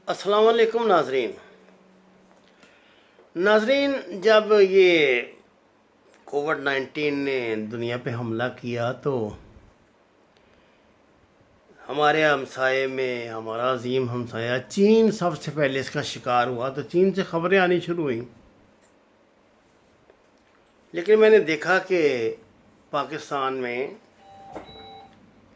السلام علیکم ناظرین، جب یہ کووڈ-19 نے دنیا پہ حملہ کیا تو ہمارے ہمسائے میں ہمارا عظیم ہمسایہ چین سب سے پہلے اس کا شکار ہوا، تو چین سے خبریں آنی شروع ہوئیں، لیکن میں نے دیکھا کہ پاکستان میں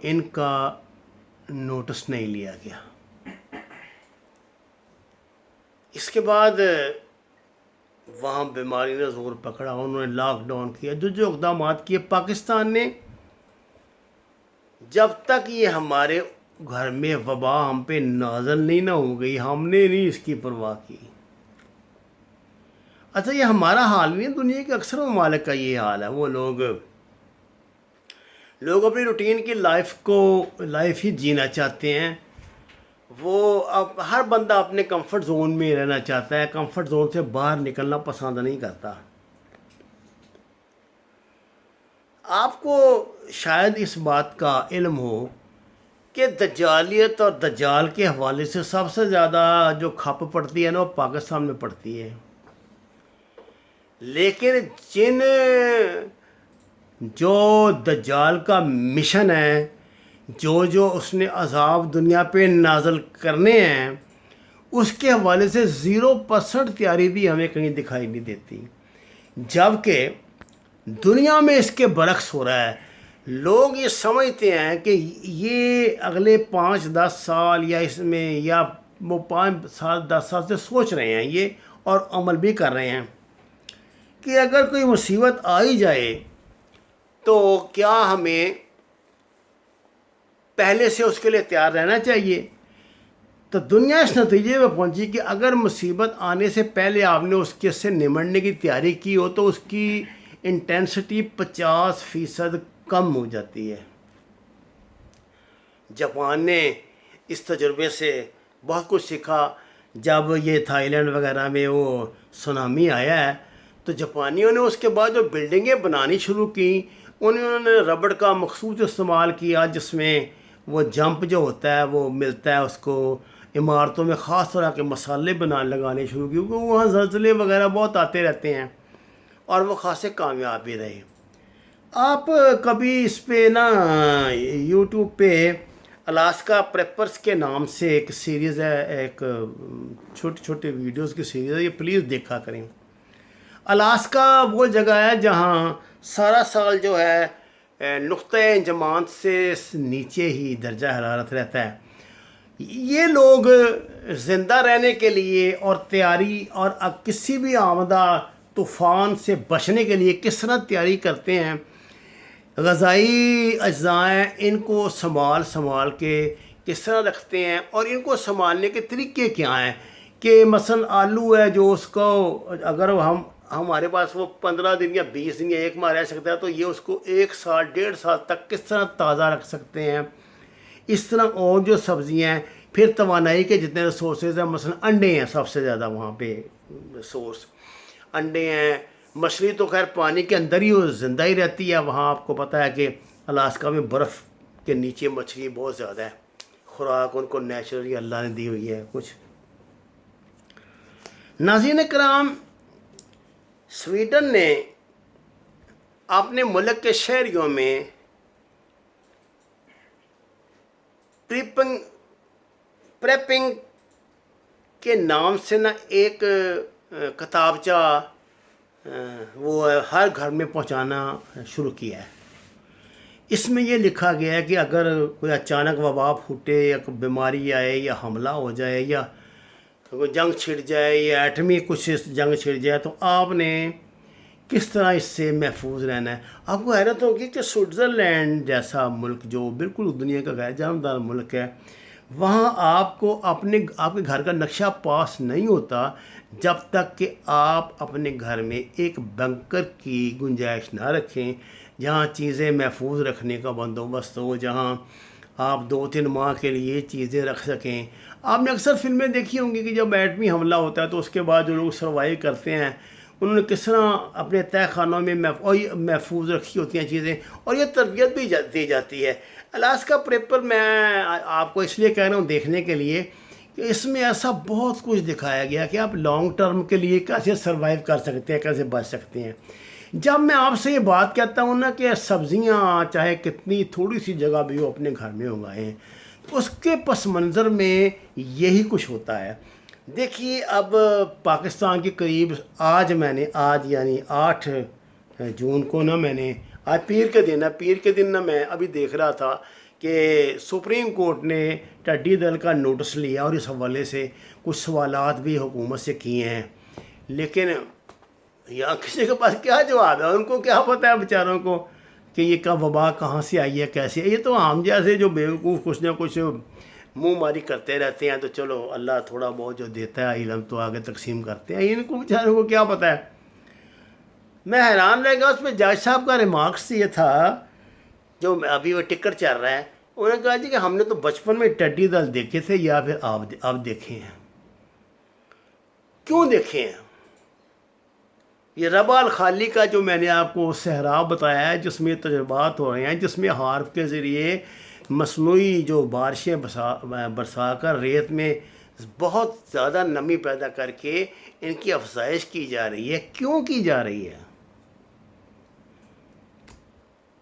ان کا نوٹس نہیں لیا گیا۔ اس کے بعد وہاں بیماری نے زور پکڑا، انہوں نے لاک ڈاؤن کیا، جو اقدامات کیے پاکستان نے۔ جب تک یہ ہمارے گھر میں وبا ہم پہ نازل نہیں نہ ہو گئی، ہم نے نہیں اس کی پرواہ کی۔ اچھا، یہ ہمارا حال نہیں ہے، دنیا کے اکثر ممالک کا یہ حال ہے۔ وہ لوگ اپنی روٹین کی لائف ہی جینا چاہتے ہیں۔ وہ اب ہر بندہ اپنے کمفرٹ زون میں رہنا چاہتا ہے، کمفرٹ زون سے باہر نکلنا پسند نہیں کرتا۔ آپ کو شاید اس بات کا علم ہو کہ دجالیت اور دجال کے حوالے سے سب سے زیادہ جو کھپ پڑتی ہے نا، وہ پاکستان میں پڑتی ہے۔ لیکن جو دجال کا مشن ہے، جو اس نے عذاب دنیا پہ نازل کرنے ہیں، اس کے حوالے سے 0% تیاری بھی ہمیں کہیں دکھائی نہیں دیتی، جبکہ دنیا میں اس کے برعکس ہو رہا ہے۔ لوگ یہ سمجھتے ہیں کہ یہ اگلے 5-10 سال یا اس میں یا وہ 5-10 سال سے سوچ رہے ہیں یہ، اور عمل بھی کر رہے ہیں کہ اگر کوئی مصیبت آئی جائے تو کیا ہمیں پہلے سے اس کے لیے تیار رہنا چاہیے۔ تو دنیا اس نتیجے میں پہنچی کہ اگر مصیبت آنے سے پہلے آپ نے اس کے سے نمٹنے کی تیاری کی ہو تو اس کی انٹینسٹی 50% کم ہو جاتی ہے۔ جاپان نے اس تجربے سے بہت کچھ سیکھا۔ جب یہ تھائی لینڈ وغیرہ میں وہ سونامی آیا ہے تو جاپانیوں نے اس کے بعد جو بلڈنگیں بنانی شروع کی، انہوں نے ربڑ کا مخصوص استعمال کیا، جس میں وہ جمپ جو ہوتا ہے وہ ملتا ہے اس کو۔ عمارتوں میں خاص طرح کے مسالے لگانے شروع کیے، کیونکہ وہاں زلزلے وغیرہ بہت آتے رہتے ہیں، اور وہ خاصے کامیاب بھی رہے۔ آپ کبھی اس پہ نا یوٹیوب پہ الاسکا پریپرز کے نام سے ایک سیریز ہے، ایک چھوٹے چھوٹے ویڈیوز کی سیریز ہے، یہ پلیز دیکھا کریں۔ الاسکا وہ جگہ ہے جہاں سارا سال جو ہے نقطۂ انجماد سے نیچے ہی درجہ حرارت رہتا ہے۔ یہ لوگ زندہ رہنے کے لیے اور تیاری اور کسی بھی آمدہ طوفان سے بچنے کے لیے کس طرح تیاری کرتے ہیں، غذائی اجزاء ان کو سنبھال کے کس طرح رکھتے ہیں، اور ان کو سنبھالنے کے طریقے کیا ہیں کہ مثلا آلو ہے جو اس کو اگر ہمارے پاس وہ 15 دن یا 20 دن یا ایک ماہ رہ سکتا ہے، تو یہ اس کو 1 سال 1.5 سال تک کس طرح تازہ رکھ سکتے ہیں۔ اس طرح اور جو سبزیاں ہیں، پھر توانائی کے جتنے ریسورسز ہیں، مثلا انڈے ہیں سب سے زیادہ وہاں پہ سورس، انڈے ہیں۔ مچھلی تو خیر پانی کے اندر ہی وہ زندہ ہی رہتی ہے، وہاں آپ کو پتہ ہے کہ الاسکا میں برف کے نیچے مچھلی بہت زیادہ ہے، خوراک ان کو نیچرلی اللہ نے دی ہوئی ہے کچھ۔ ناظرین کرام، سویڈن نے اپنے ملک کے شہریوں میں پریپنگ کے نام سے نا ایک کتابچہ وہ ہر گھر میں پہنچانا شروع کیا ہے۔ اس میں یہ لکھا گیا ہے کہ اگر کوئی اچانک وبا پھوٹے یا کوئی بیماری آئے یا حملہ ہو جائے یا کوئی جنگ چھڑ جائے یا ایٹمی کچھ جنگ چھڑ جائے، تو آپ نے کس طرح اس سے محفوظ رہنا ہے۔ آپ کو حیرت ہوگی کہ سوئٹزرلینڈ جیسا ملک جو بالکل دنیا کا غیر جانبدار ملک ہے، وہاں آپ کو آپ کے گھر کا نقشہ پاس نہیں ہوتا جب تک کہ آپ اپنے گھر میں ایک بنکر کی گنجائش نہ رکھیں، جہاں چیزیں محفوظ رکھنے کا بندوبست ہو، جہاں آپ 2-3 ماہ کے لیے چیزیں رکھ سکیں۔ آپ نے اکثر فلمیں دیکھی ہوں گی کہ جب ایٹمی حملہ ہوتا ہے تو اس کے بعد جو لوگ سروائیو کرتے ہیں، انہوں نے کس طرح اپنے تہہ خانوں میں محفوظ رکھی ہوتی ہیں چیزیں، اور یہ تربیت بھی دی جاتی ہے۔ الاسکا پریپر میں آپ کو اس لیے کہہ رہا ہوں دیکھنے کے لیے کہ اس میں ایسا بہت کچھ دکھایا گیا کہ آپ لانگ ٹرم کے لیے کیسے سروائیو کر سکتے ہیں، کیسے بچ سکتے ہیں۔ جب میں آپ سے یہ بات کہتا ہوں نا کہ سبزیاں چاہے کتنی تھوڑی سی جگہ بھی ہو اپنے گھر میں اگائیں، اس کے پس منظر میں یہی کچھ ہوتا ہے۔ دیکھیے اب پاکستان کے قریب آج یعنی 8 جون کو نا میں نے آج پیر کے دن نا میں ابھی دیکھ رہا تھا کہ سپریم کورٹ نے ٹڈی دل کا نوٹس لیا اور اس حوالے سے کچھ سوالات بھی حکومت سے کیے ہیں، لیکن یہاں کسی کے پاس کیا جواب ہے؟ ان کو کیا پتہ ہے بیچاروں کو کہ یہ کا وبا کہاں سے آئی ہے، کیسے؟ یہ تو ہم جیسے جو بیوقوف کچھ نہ کچھ منہ ماری کرتے رہتے ہیں، تو چلو اللہ تھوڑا بہت جو دیتا ہے علم تو آگے تقسیم کرتے ہیں، ان کو بیچاروں کو کیا پتہ ہے۔ میں حیران رہ گیا، اس میں جج صاحب کا ریمارکس یہ تھا جو ابھی وہ ٹکٹ چل رہا ہے، انہوں نے کہا جی کہ ہم نے تو بچپن میں ٹڈی دل دیکھے تھے یا پھر اب دیکھے ہیں؟ کیوں دیکھے ہیں؟ یہ ربع الخالی کا جو میں نے آپ کو صحرا بتایا ہے، جس میں تجربات ہو رہے ہیں، جس میں ہارپ کے ذریعے مصنوعی جو بارشیں برسا کر ریت میں بہت زیادہ نمی پیدا کر کے ان کی افزائش کی جا رہی ہے، کیوں کی جا رہی ہے؟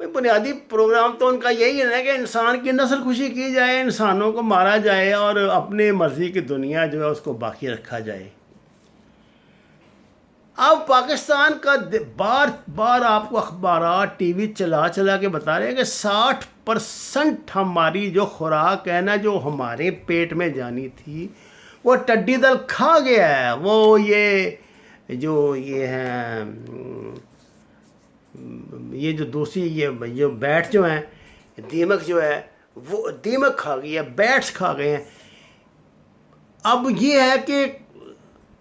بنیادی پروگرام تو ان کا یہی ہے کہ انسان کی نسل خوشی کی جائے، انسانوں کو مارا جائے اور اپنے مرضی کی دنیا جو ہے اس کو باقی رکھا جائے۔ اب پاکستان کا بار بار آپ کو اخبارات ٹی وی چلا کے بتا رہے ہیں کہ 60% ہماری جو خوراک ہے نا، جو ہمارے پیٹ میں جانی تھی، وہ ٹڈی دل کھا گیا ہے۔ وہ یہ ہیں یہ جو دوسری یہ جو بیٹ جو ہیں، دیمک جو ہے، وہ دیمک کھا گئی ہے، بیٹس کھا گئے ہیں۔ اب یہ ہے کہ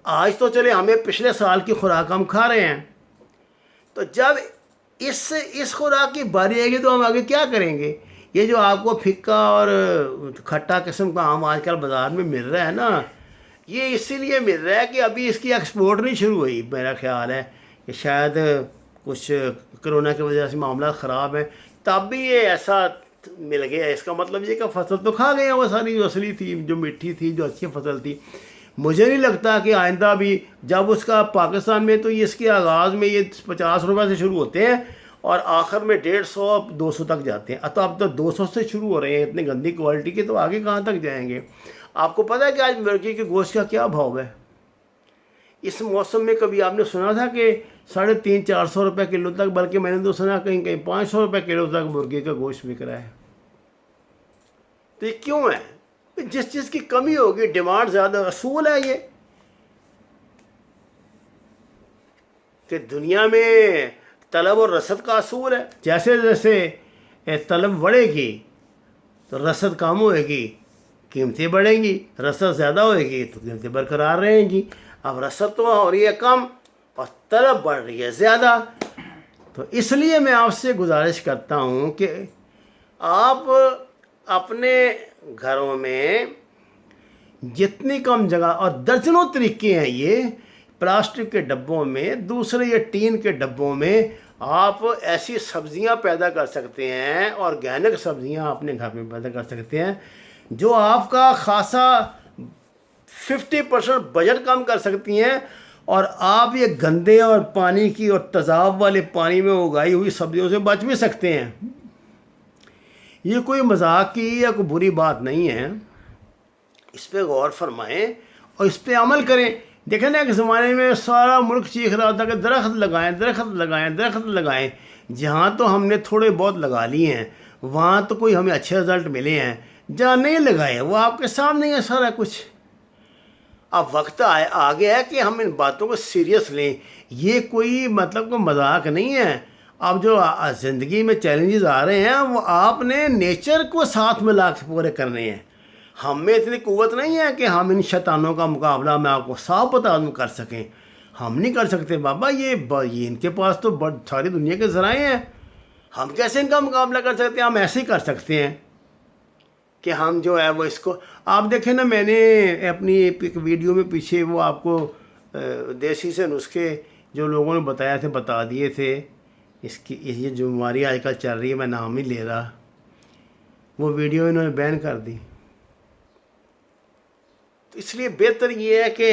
آج تو چلے ہمیں پچھلے سال کی خوراک ہم کھا رہے ہیں، تو جب اس خوراک کی باری آئے گی تو ہم آگے کیا کریں گے؟ یہ جو آپ کو پھکا اور کھٹا قسم کا آم آج کل بازار میں مل رہا ہے نا، یہ اسی لیے مل رہا ہے کہ ابھی اس کی ایکسپورٹ نہیں شروع ہوئی۔ میرا خیال ہے کہ شاید کچھ کرونا کی وجہ سے معاملات خراب ہیں، تب بھی یہ ایسا مل گیا۔ اس کا مطلب یہ کہ فصل تو کھا گئے ہیں وہ ساری، جو اصلی تھی، جو میٹھی تھی، جو اچھی فصل تھی۔ مجھے نہیں لگتا کہ آئندہ بھی جب اس کا پاکستان میں تو اس کے آغاز میں یہ 50 روپے سے شروع ہوتے ہیں اور آخر میں 150 200 تک جاتے ہیں۔ تو اب تو 200 سے شروع ہو رہے ہیں اتنی گندی کوالٹی کے، تو آگے کہاں تک جائیں گے؟ آپ کو پتہ ہے کہ آج مرغی کے گوشت کا کیا بھاؤ ہے؟ اس موسم میں کبھی آپ نے سنا تھا کہ 350 400 روپے کلو تک، بلکہ میں نے تو سنا کہیں 500 روپے کلو تک مرغی کا گوشت بک رہا ہے۔ تو یہ کیوں ہے؟ جس چیز کی کمی ہوگی ڈیمانڈ زیادہ، اصول ہے یہ کہ دنیا میں طلب اور رسد کا اصول ہے۔ جیسے جیسے طلب بڑھے گی تو رسد کم ہوئے گی، قیمتیں بڑھیں گی، رسد زیادہ ہوئے گی تو قیمتیں برقرار رہیں گی۔ اب رسد تو ہو رہی ہے کم اور طلب بڑھ رہی ہے زیادہ، تو اس لیے میں آپ سے گزارش کرتا ہوں کہ آپ اپنے گھروں میں جتنی کم جگہ، اور درجنوں طریقے ہیں یہ، پلاسٹک کے ڈبوں میں، دوسرے یہ ٹین کے ڈبوں میں آپ ایسی سبزیاں پیدا کر سکتے ہیں، آرگینک سبزیاں اپنے گھر میں پیدا کر سکتے ہیں جو آپ کا خاصا 50% بجٹ کم کر سکتی ہیں، اور آپ یہ گندے اور پانی کی اور تیزاب والے پانی میں اگائی ہوئی سبزیوں سے بچ بھی سکتے ہیں۔ یہ کوئی مذاق کی یا کوئی بری بات نہیں ہے، اس پہ غور فرمائیں اور اس پہ عمل کریں۔ دیکھیں نا، ایک زمانے میں سارا ملک چیخ رہا تھا کہ درخت لگائیں درخت لگائیں درخت لگائیں۔ جہاں تو ہم نے تھوڑے بہت لگا لیے ہیں، وہاں تو کوئی ہمیں اچھے رزلٹ ملے ہیں، جہاں نہیں لگائے وہ آپ کے سامنے ہے سارا کچھ۔ اب وقت آ گیا ہے کہ ہم ان باتوں کو سیریس لیں، یہ کوئی مطلب کوئی مذاق نہیں ہے۔ اب جو زندگی میں چیلنجز آ رہے ہیں وہ آپ نے نیچر کو ساتھ ملا کے پورے کرنے ہیں۔ ہم میں اتنی قوت نہیں ہے کہ ہم ان شیطانوں کا مقابلہ میں آپ کو صاف بتا دوں کر سکیں، ہم نہیں کر سکتے بابا۔ یہ ان کے پاس تو ساری دنیا کے ذرائع ہیں، ہم کیسے ان کا مقابلہ کر سکتے ہیں؟ ہم ایسے ہی کر سکتے ہیں کہ ہم جو ہے وہ اس کو، آپ دیکھیں نا، میں نے اپنی ایک ویڈیو میں پیچھے وہ آپ کو دیسی سے نسخے جو لوگوں نے بتایا تھے بتا دیے تھے۔ یہ جو بیماری آج کل چل رہی ہے، میں نام ہی لے رہا، وہ ویڈیو انہوں نے بین کر دی۔ تو اس لیے بہتر یہ ہے کہ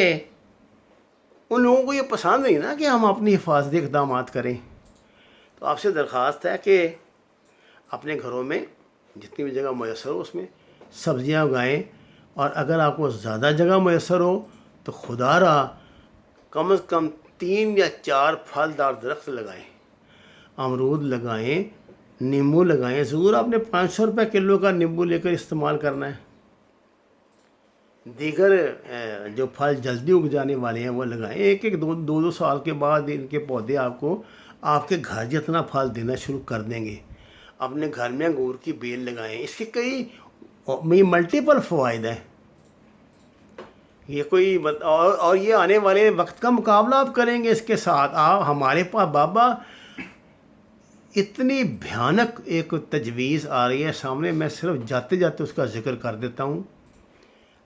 ان لوگوں کو یہ پسند نہیں نا کہ ہم اپنی حفاظتی اقدامات کریں. تو آپ سے درخواست ہے کہ اپنے گھروں میں جتنی بھی جگہ میسر ہو اس میں سبزیاں اگائیں، اور اگر آپ کو زیادہ جگہ میسر ہو تو خدا را کم از کم 3 یا 4 پھلدار درخت لگائیں. امرود لگائیں، نیمبو لگائیں. ضرور آپ نے 500 روپے کلو کا نیمبو لے کر استعمال کرنا ہے. دیگر جو پھل جلدی اگ جانے والے ہیں وہ لگائیں. 1-2 سال کے بعد ان کے پودے آپ کو آپ کے گھر جتنا پھل دینا شروع کر دیں گے. اپنے گھر میں انگور کی بیل لگائیں. اس کے کئی ملٹیپل فوائد ہیں. یہ کوئی اور یہ آنے والے وقت کا مقابلہ آپ کریں گے اس کے ساتھ. آپ ہمارے پاس بابا اتنی بھیانک ایک تجویز آ رہی ہے سامنے، میں صرف جاتے جاتے اس کا ذکر کر دیتا ہوں.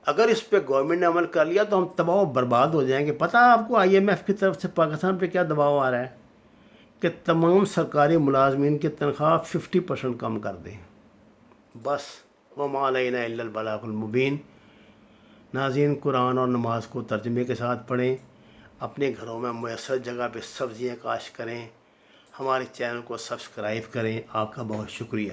اگر اس پہ گورنمنٹ نے عمل کر لیا تو ہم تباہ و برباد ہو جائیں گے. پتہ ہے آپ کو IMF کی طرف سے پاکستان پہ کیا دباؤ آ رہا ہے کہ تمام سرکاری ملازمین کی تنخواہ 50% کم کر دیں. بس وما علینا الا البلاغ المبین. ناظرین، قرآن اور نماز کو ترجمے کے ساتھ پڑھیں، اپنے گھروں میں میسر جگہ پہ سبزیاں کاشت کریں، ہمارے چینل کو سبسکرائب کریں. آپ کا بہت شکریہ.